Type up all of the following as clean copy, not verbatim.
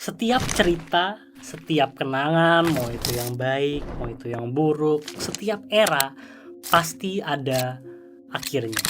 Setiap cerita, setiap kenangan, mau itu yang baik, mau itu yang buruk, setiap era pasti ada akhirnya.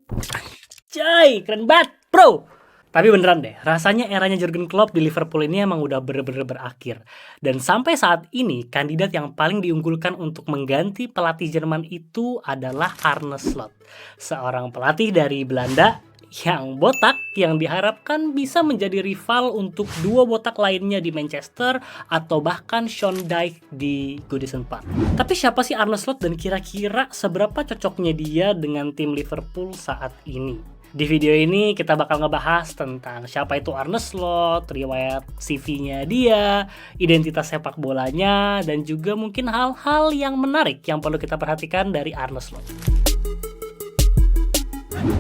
Anjay, keren banget, bro! Tapi beneran deh, rasanya eranya Jurgen Klopp di Liverpool ini emang udah bener-bener berakhir. Dan sampai saat ini, kandidat yang paling diunggulkan untuk mengganti pelatih Jerman itu adalah Arne Slot. Seorang pelatih dari Belanda yang botak, yang diharapkan bisa menjadi rival untuk dua botak lainnya di Manchester atau bahkan Sean Dyche di Goodison Park. Tapi siapa sih Arne Slot dan kira-kira seberapa cocoknya dia dengan tim Liverpool saat ini? Di video ini kita bakal ngebahas tentang siapa itu Arne Slot, riwayat CV-nya dia, identitas sepak bolanya, dan juga mungkin hal-hal yang menarik yang perlu kita perhatikan dari Arne Slot.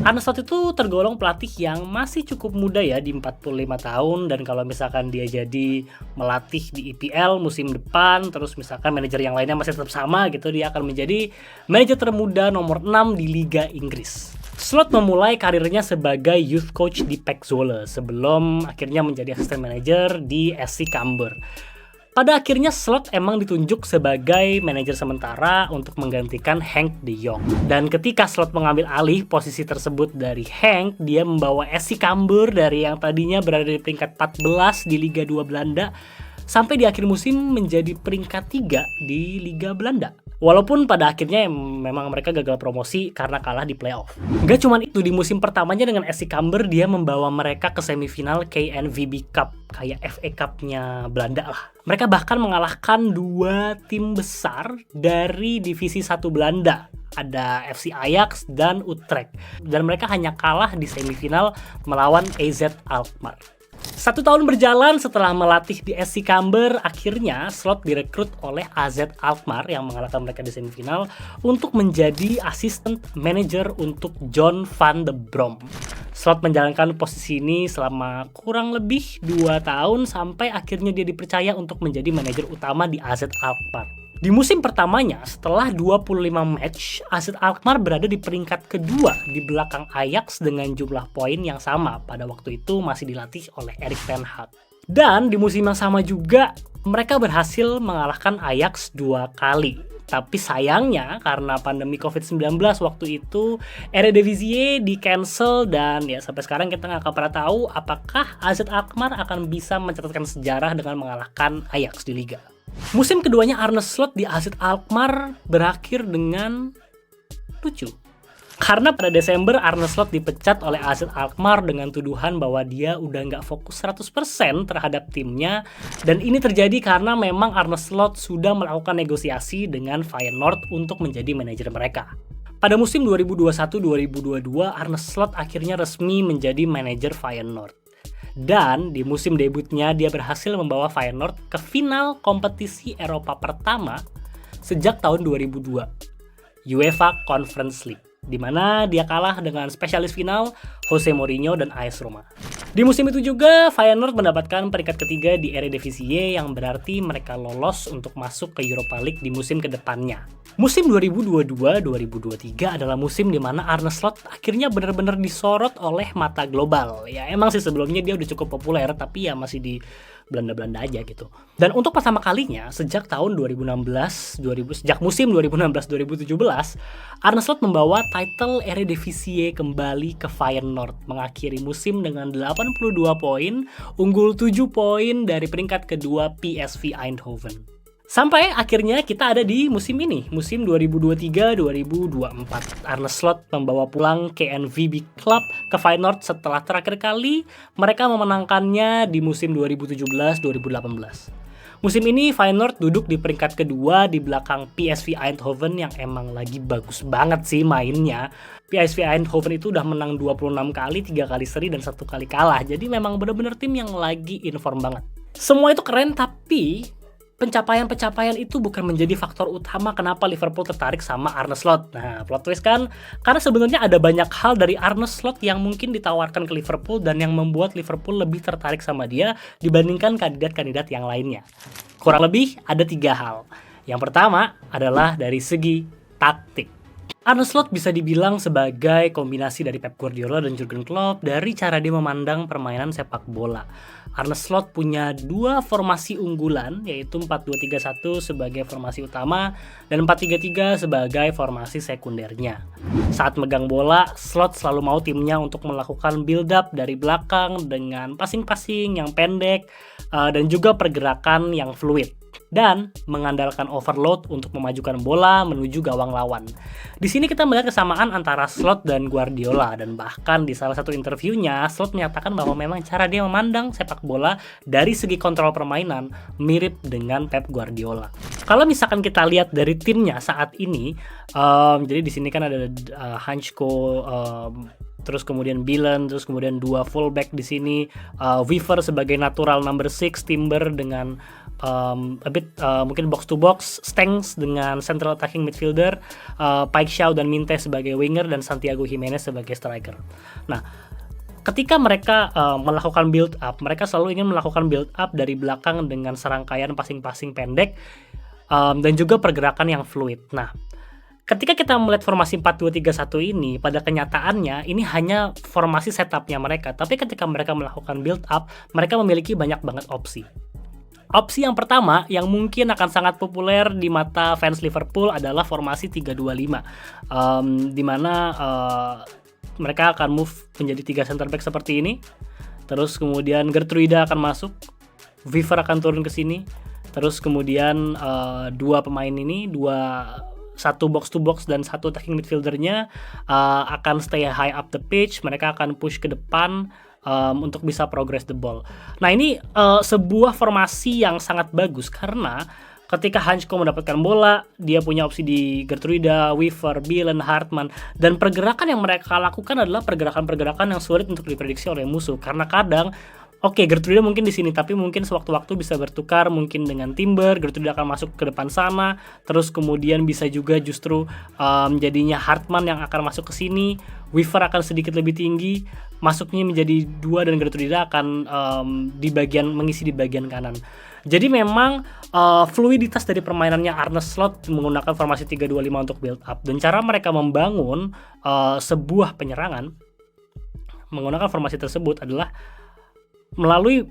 Arne Slot itu tergolong pelatih yang masih cukup muda ya, di 45 tahun, dan kalau misalkan dia jadi melatih di EPL musim depan, terus misalkan manajer yang lainnya masih tetap sama gitu, dia akan menjadi manajer termuda nomor 6 di Liga Inggris. Slot memulai karirnya sebagai youth coach di PEC Zwolle sebelum akhirnya menjadi assistant manager di SC Cambuur. Pada akhirnya Slot emang ditunjuk sebagai manajer sementara untuk menggantikan Henk de Jong. Dan ketika Slot mengambil alih posisi tersebut dari Henk, dia membawa SC Cambuur dari yang tadinya berada di peringkat 14 di Liga 2 Belanda sampai di akhir musim menjadi peringkat 3 di Liga Belanda. Walaupun pada akhirnya memang mereka gagal promosi karena kalah di playoff. Gak cuma itu, di musim pertamanya dengan SC Cambuur dia membawa mereka ke semifinal KNVB Cup, kayak FA Cup-nya Belanda lah. Mereka bahkan mengalahkan dua tim besar dari divisi 1 Belanda. Ada FC Ajax dan Utrecht. Dan mereka hanya kalah di semifinal melawan AZ Alkmaar. 1 tahun berjalan setelah melatih di SC Cambuur, akhirnya Slot direkrut oleh AZ Alkmaar yang mengalahkan mereka di semifinal untuk menjadi assistant manager untuk John van de Brom. Slot menjalankan posisi ini selama kurang lebih 2 tahun sampai akhirnya dia dipercaya untuk menjadi manajer utama di AZ Alkmaar. Di musim pertamanya, setelah 25 match, AZ Alkmaar berada di peringkat kedua di belakang Ajax dengan jumlah poin yang sama. Pada waktu itu masih dilatih oleh Erik ten Hag. Dan di musim yang sama juga, mereka berhasil mengalahkan Ajax 2 kali. Tapi sayangnya, karena pandemi COVID-19 waktu itu, Eredivisie di-cancel dan ya sampai sekarang kita nggak pernah tahu apakah AZ Alkmaar akan bisa mencatatkan sejarah dengan mengalahkan Ajax di Liga. Musim keduanya Arne Slot di AZ Alkmaar berakhir dengan lucu. Karena pada Desember Arne Slot dipecat oleh AZ Alkmaar dengan tuduhan bahwa dia udah nggak fokus 100% terhadap timnya. Dan ini terjadi karena memang Arne Slot sudah melakukan negosiasi dengan Feyenoord untuk menjadi manajer mereka. Pada musim 2021-2022 Arne Slot akhirnya resmi menjadi manajer Feyenoord. Dan di musim debutnya dia berhasil membawa Feyenoord ke final kompetisi Eropa pertama sejak tahun 2002, UEFA Conference League, di mana dia kalah dengan spesialis final Jose Mourinho dan AS Roma. Di musim itu juga Feyenoord mendapatkan peringkat ketiga di Eredivisie yang berarti mereka lolos untuk masuk ke Europa League di musim kedepannya. Musim 2022-2023 adalah musim di mana Arne Slot akhirnya benar-benar disorot oleh mata global. Ya emang sih sebelumnya dia udah cukup populer tapi ya masih di Belanda-Belanda aja gitu. Dan untuk pertama kalinya sejak tahun sejak musim 2016-2017, Arne Slot membawa title Eredivisie kembali ke Feyenoord, mengakhiri musim dengan 82 poin, unggul 7 poin dari peringkat kedua PSV Eindhoven. Sampai akhirnya kita ada di musim ini, musim 2023-2024. Arne Slot membawa pulang KNVB Club ke Feyenoord setelah terakhir kali mereka memenangkannya di musim 2017-2018. Musim ini Feyenoord duduk di peringkat kedua di belakang PSV Eindhoven yang emang lagi bagus banget sih mainnya. PSV Eindhoven itu udah menang 26 kali, 3 kali seri dan 1 kali kalah. Jadi memang bener-bener tim yang lagi inform banget. Semua itu keren tapi pencapaian-pencapaian itu bukan menjadi faktor utama kenapa Liverpool tertarik sama Arne Slot. Nah, plot twist kan? Karena sebenarnya ada banyak hal dari Arne Slot yang mungkin ditawarkan ke Liverpool dan yang membuat Liverpool lebih tertarik sama dia dibandingkan kandidat-kandidat yang lainnya. Kurang lebih ada 3 hal. Yang pertama adalah dari segi taktik. Arne Slot bisa dibilang sebagai kombinasi dari Pep Guardiola dan Jurgen Klopp dari cara dia memandang permainan sepak bola. Arne Slot punya dua formasi unggulan, yaitu 4-2-3-1 sebagai formasi utama dan 4-3-3 sebagai formasi sekundernya. Saat megang bola, Slot selalu mau timnya untuk melakukan build up dari belakang dengan passing-passing yang pendek dan juga pergerakan yang fluid, dan mengandalkan overload untuk memajukan bola menuju gawang lawan. Di sini kita melihat kesamaan antara Slot dan Guardiola, dan bahkan di salah satu interviewnya Slot menyatakan bahwa memang cara dia memandang sepak bola dari segi kontrol permainan mirip dengan Pep Guardiola. Kalau misalkan kita lihat dari timnya saat ini, jadi di sini kan ada Hansko, terus kemudian Bielen, terus kemudian dua fullback di sini, Weaver sebagai natural number 6, Timber dengan mungkin box to box, Stengs dengan central attacking midfielder, Paik Shaw dan Minte sebagai winger, dan Santiago Jimenez sebagai striker. Nah, ketika mereka melakukan build up, mereka selalu ingin melakukan build up dari belakang dengan serangkaian passing-passing pendek dan juga pergerakan yang fluid. Nah, ketika kita melihat formasi 4-2-3-1 ini, pada kenyataannya ini hanya formasi setupnya mereka. Tapi ketika mereka melakukan build up, mereka memiliki banyak banget opsi. Opsi yang pertama yang mungkin akan sangat populer di mata fans Liverpool adalah formasi 3-2-5, di mana mereka akan move menjadi 3 center back seperti ini. Terus kemudian Gertruida akan masuk, Weaver akan turun ke sini. Terus kemudian dua pemain ini, satu box to box dan satu attacking midfieldernya akan stay high up the pitch. Mereka akan push ke depan untuk bisa progress the ball. Nah, ini sebuah formasi yang sangat bagus karena ketika Hansko mendapatkan bola, dia punya opsi di Gertruida, Weaver, Bielen, Hartman, dan pergerakan yang mereka lakukan adalah pergerakan-pergerakan yang sulit untuk diprediksi oleh musuh, karena kadang Gertruida mungkin di sini, tapi mungkin sewaktu-waktu bisa bertukar mungkin dengan Timber. Gertruida akan masuk ke depan sana, terus kemudian bisa juga justru jadinya Hartman yang akan masuk ke sini. Weaver akan sedikit lebih tinggi, masuknya menjadi 2, dan Gertruida akan mengisi di bagian kanan. Jadi memang fluiditas dari permainannya Arne Slot menggunakan formasi 3-2-5 untuk build up, dan cara mereka membangun sebuah penyerangan menggunakan formasi tersebut adalah melalui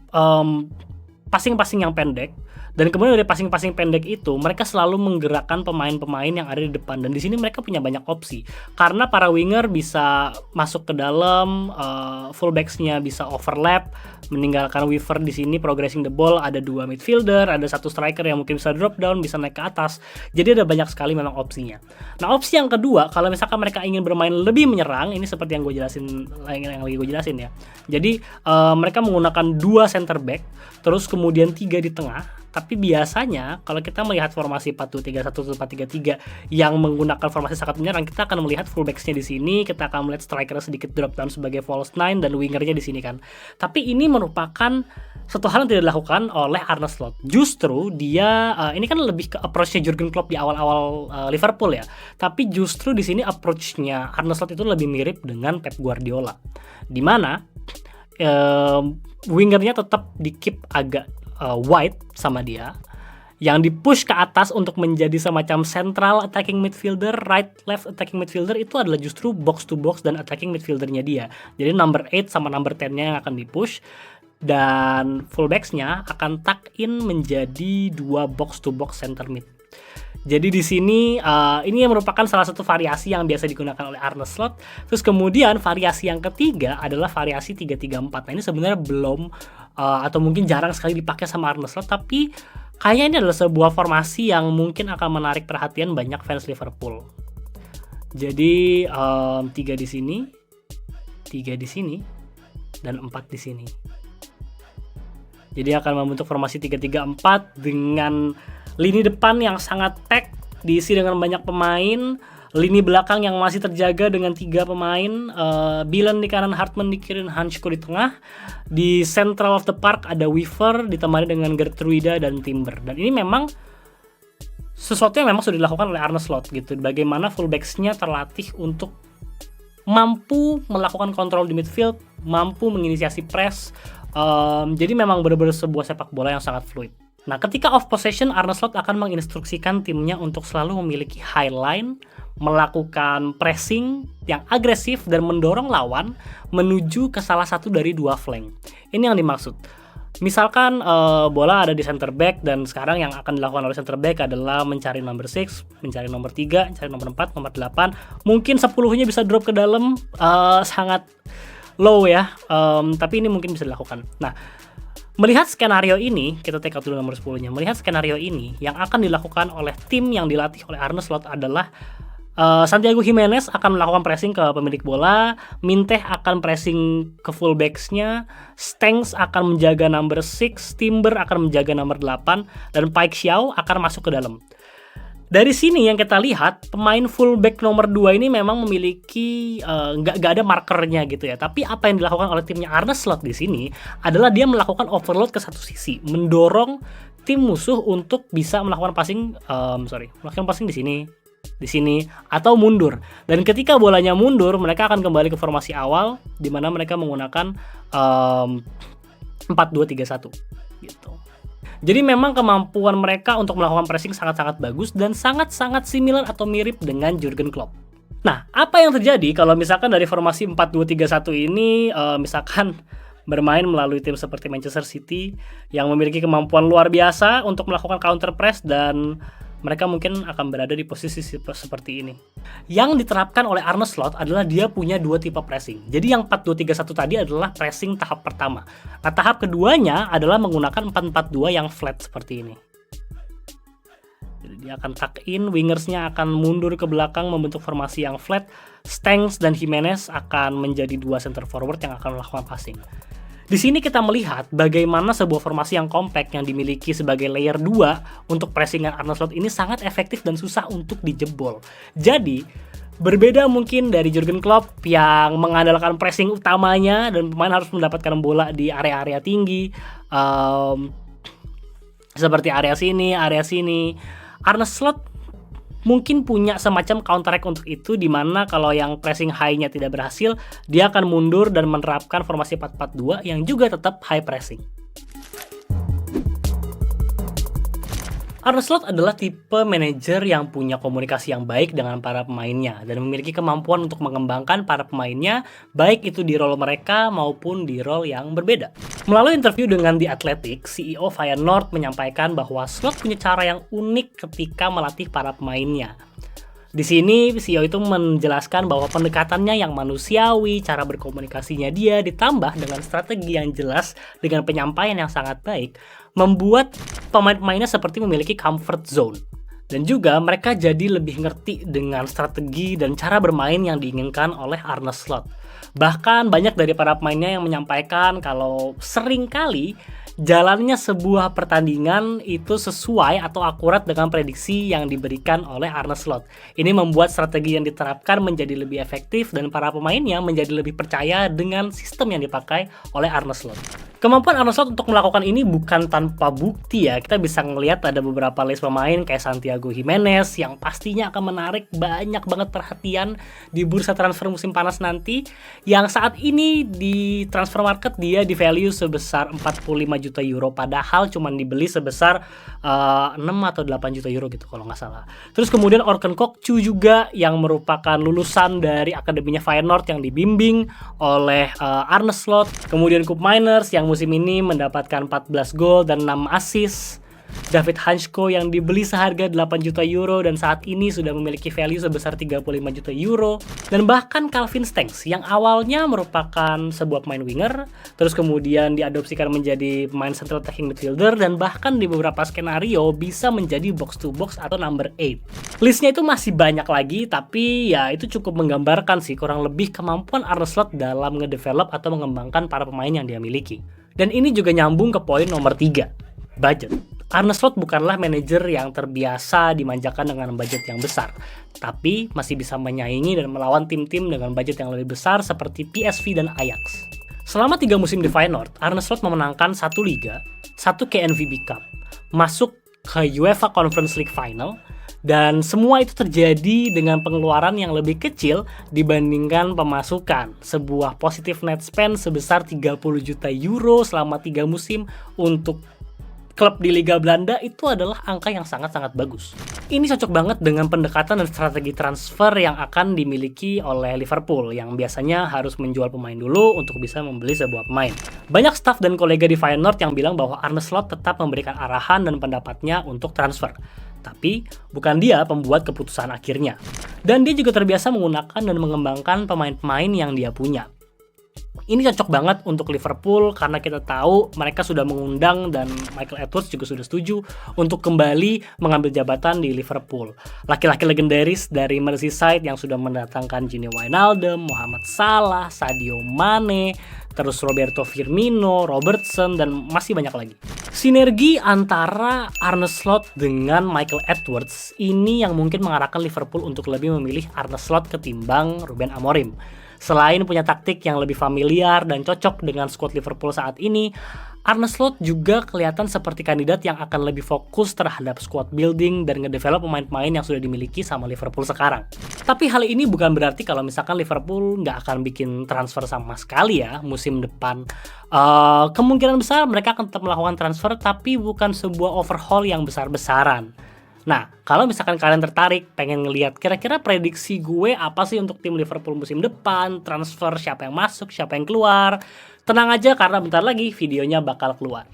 passing-passing yang pendek, dan kemudian dari passing-passing pendek itu mereka selalu menggerakkan pemain-pemain yang ada di depan, dan di sini mereka punya banyak opsi karena para winger bisa masuk ke dalam, fullbacks-nya bisa overlap meninggalkan Weaver di sini progressing the ball, ada 2 midfielder, ada 1 striker yang mungkin bisa drop down, bisa naik ke atas. Jadi ada banyak sekali memang opsinya. Nah, opsi yang kedua, kalau misalkan mereka ingin bermain lebih menyerang, ini seperti yang lagi gue jelasin ya. Jadi mereka menggunakan 2 center back, terus kemudian 3 di tengah. Tapi biasanya kalau kita melihat formasi 4-2-3-1 atau 4-3-3 yang menggunakan formasi sangat menyerang, kita akan melihat fullbacks-nya di sini, kita akan melihat striker sedikit drop down sebagai false 9 dan wingernya di sini kan. Tapi ini merupakan satu hal yang tidak dilakukan oleh Arne Slot. Justru dia ini kan lebih ke approach-nya Jurgen Klopp di awal-awal Liverpool ya. Tapi justru di sini approach-nya Arne Slot itu lebih mirip dengan Pep Guardiola. Di mana wingernya tetap di-keep agak wide sama dia, yang di-push ke atas untuk menjadi semacam central attacking midfielder, right left attacking midfielder, itu adalah justru box to box dan attacking midfieldernya dia. Jadi number 8 sama number 10-nya yang akan di-push, dan fullbacks-nya akan tuck in menjadi 2 box to box center mid. Jadi di sini ini yang merupakan salah satu variasi yang biasa digunakan oleh Arne Slot. Terus kemudian variasi yang ketiga adalah variasi 3-3-4. Nah, ini sebenarnya belum atau mungkin jarang sekali dipakai sama Arne Slot, tapi kayaknya ini adalah sebuah formasi yang mungkin akan menarik perhatian banyak fans Liverpool. Jadi 3 di sini, 3 di sini, dan 4 di sini. Jadi akan membentuk formasi 3-3-4 dengan lini depan yang sangat pack, diisi dengan banyak pemain. Lini belakang yang masih terjaga dengan 3 pemain, Bielen di kanan, Hartman di kiri, Hansko di tengah. Di central of the park ada Weaver ditemani dengan Gertruida dan Timber. Dan ini memang sesuatu yang memang sudah dilakukan oleh Arne Slot gitu. Bagaimana fullbacks-nya terlatih untuk mampu melakukan kontrol di midfield, mampu menginisiasi press. Jadi memang benar-benar sebuah sepak bola yang sangat fluid. Nah, ketika off possession, Arne Slot akan menginstruksikan timnya untuk selalu memiliki high line, melakukan pressing yang agresif dan mendorong lawan menuju ke salah satu dari dua flank. Ini yang dimaksud. Misalkan bola ada di center back dan sekarang yang akan dilakukan oleh center back adalah mencari number 6, mencari nomor 3, mencari nomor 4, nomor 8. Mungkin 10-nya bisa drop ke dalam, sangat low ya, tapi ini mungkin bisa dilakukan. Nah, melihat skenario ini, kita take out dulu nomor 10-nya. Melihat skenario ini, yang akan dilakukan oleh tim yang dilatih oleh Arne Slot adalah Santiago Gimenez akan melakukan pressing ke pemilik bola, Minteh akan pressing ke fullbacks-nya, Stengs akan menjaga number 6, Timber akan menjaga number 8, dan Paik Xiao akan masuk ke dalam. Dari sini yang kita lihat, pemain fullback nomor 2 ini memang memiliki nggak ada markernya gitu ya. Tapi apa yang dilakukan oleh timnya Arne Slot di sini adalah dia melakukan overload ke satu sisi, mendorong tim musuh untuk bisa melakukan passing, melakukan passing di sini atau mundur. Dan ketika bolanya mundur, mereka akan kembali ke formasi awal di mana mereka menggunakan 4-2-3-1 gitu. Jadi memang kemampuan mereka untuk melakukan pressing sangat-sangat bagus dan sangat-sangat similar atau mirip dengan Jurgen Klopp. Nah, apa yang terjadi kalau misalkan dari formasi 4-2-3-1 ini misalkan bermain melalui tim seperti Manchester City yang memiliki kemampuan luar biasa untuk melakukan counter press dan mereka mungkin akan berada di posisi seperti ini. Yang diterapkan oleh Arne Slot adalah dia punya dua tipe pressing. Jadi yang 4-2-3-1 tadi adalah pressing tahap pertama. Nah, tahap keduanya adalah menggunakan 4-4-2 yang flat seperti ini. Jadi dia akan tuck in, wingersnya akan mundur ke belakang membentuk formasi yang flat. Stengs dan Gimenez akan menjadi dua center forward yang akan melakukan passing. Di sini kita melihat bagaimana sebuah formasi yang compact yang dimiliki sebagai layer 2 untuk pressingan Arne Slot ini sangat efektif dan susah untuk dijebol. Jadi, berbeda mungkin dari Jurgen Klopp yang mengandalkan pressing utamanya dan pemain harus mendapatkan bola di area-area tinggi, seperti area sini. Arne Slot mungkin punya semacam counter attack untuk itu, di mana kalau yang pressing high-nya tidak berhasil, dia akan mundur dan menerapkan formasi 4-4-2 yang juga tetap high pressing. Arne Slot adalah tipe manajer yang punya komunikasi yang baik dengan para pemainnya dan memiliki kemampuan untuk mengembangkan para pemainnya, baik itu di role mereka maupun di role yang berbeda. Melalui interview dengan The Athletic, CEO Feyenoord menyampaikan bahwa Slot punya cara yang unik ketika melatih para pemainnya. Di sini CEO itu menjelaskan bahwa pendekatannya yang manusiawi, cara berkomunikasinya dia ditambah dengan strategi yang jelas dengan penyampaian yang sangat baik, membuat pemain-pemainnya seperti memiliki comfort zone. Dan juga mereka jadi lebih ngerti dengan strategi dan cara bermain yang diinginkan oleh Arne Slot. Bahkan banyak dari para pemainnya yang menyampaikan kalau seringkali jalannya sebuah pertandingan itu sesuai atau akurat dengan prediksi yang diberikan oleh Arne Slot. Ini membuat strategi yang diterapkan menjadi lebih efektif dan para pemainnya menjadi lebih percaya dengan sistem yang dipakai oleh Arne Slot. Kemampuan Arne Slot untuk melakukan ini bukan tanpa bukti ya. Kita bisa ngelihat ada beberapa list pemain kayak Santiago Gimenez yang pastinya akan menarik banyak banget perhatian di bursa transfer musim panas nanti. Yang saat ini di transfer market dia di value sebesar 45 juta euro, padahal cuma dibeli sebesar 6 atau 8 juta euro gitu kalau nggak salah. Terus kemudian Orkun Kokcu juga yang merupakan lulusan dari akademinya Feyenoord yang dibimbing oleh Arne Slot. Kemudian Koop Meiners yang musim ini mendapatkan 14 gol dan 6 assist. David Hansko yang dibeli seharga 8 juta euro dan saat ini sudah memiliki value sebesar 35 juta euro. Dan bahkan Calvin Stengs yang awalnya merupakan sebuah pemain winger, terus kemudian diadopsikan menjadi pemain central attacking midfielder dan bahkan di beberapa skenario bisa menjadi box to box atau number 8. Listnya itu masih banyak lagi, tapi ya itu cukup menggambarkan sih kurang lebih kemampuan Arne Slot dalam ngedevelop atau mengembangkan para pemain yang dia miliki. Dan ini juga nyambung ke poin nomor 3, budget. Arne Slot bukanlah manajer yang terbiasa dimanjakan dengan budget yang besar, tapi masih bisa menyaingi dan melawan tim-tim dengan budget yang lebih besar seperti PSV dan Ajax. Selama 3 musim di Feyenoord, Arne Slot memenangkan 1 liga, 1 KNVB Cup, masuk ke UEFA Conference League Final, dan semua itu terjadi dengan pengeluaran yang lebih kecil dibandingkan pemasukan. Sebuah positive net spend sebesar 30 juta euro selama 3 musim untuk klub di Liga Belanda itu adalah angka yang sangat-sangat bagus. Ini cocok banget dengan pendekatan dan strategi transfer yang akan dimiliki oleh Liverpool yang biasanya harus menjual pemain dulu untuk bisa membeli sebuah pemain. Banyak staf dan kolega di Feyenoord yang bilang bahwa Arne Slot tetap memberikan arahan dan pendapatnya untuk transfer. Tapi bukan dia pembuat keputusan akhirnya. Dan dia juga terbiasa menggunakan dan mengembangkan pemain-pemain yang dia punya. Ini cocok banget untuk Liverpool karena kita tahu mereka sudah mengundang dan Michael Edwards juga sudah setuju untuk kembali mengambil jabatan di Liverpool. Laki-laki legendaris dari Merseyside yang sudah mendatangkan Gini Wijnaldum, Mohamed Salah, Sadio Mane, terus Roberto Firmino, Robertson, dan masih banyak lagi. Sinergi antara Arne Slot dengan Michael Edwards ini yang mungkin mengarahkan Liverpool untuk lebih memilih Arne Slot ketimbang Ruben Amorim. Selain punya taktik yang lebih familiar dan cocok dengan skuad Liverpool saat ini, Arne Slot juga kelihatan seperti kandidat yang akan lebih fokus terhadap squad building dan ngedevelop pemain-pemain yang sudah dimiliki sama Liverpool sekarang. Tapi hal ini bukan berarti kalau misalkan Liverpool nggak akan bikin transfer sama sekali ya musim depan. Kemungkinan besar mereka akan tetap melakukan transfer, tapi bukan sebuah overhaul yang besar-besaran. Nah, kalau misalkan kalian tertarik pengen ngelihat kira-kira prediksi gue apa sih untuk tim Liverpool musim depan, transfer siapa yang masuk, siapa yang keluar, tenang aja karena bentar lagi videonya bakal keluar.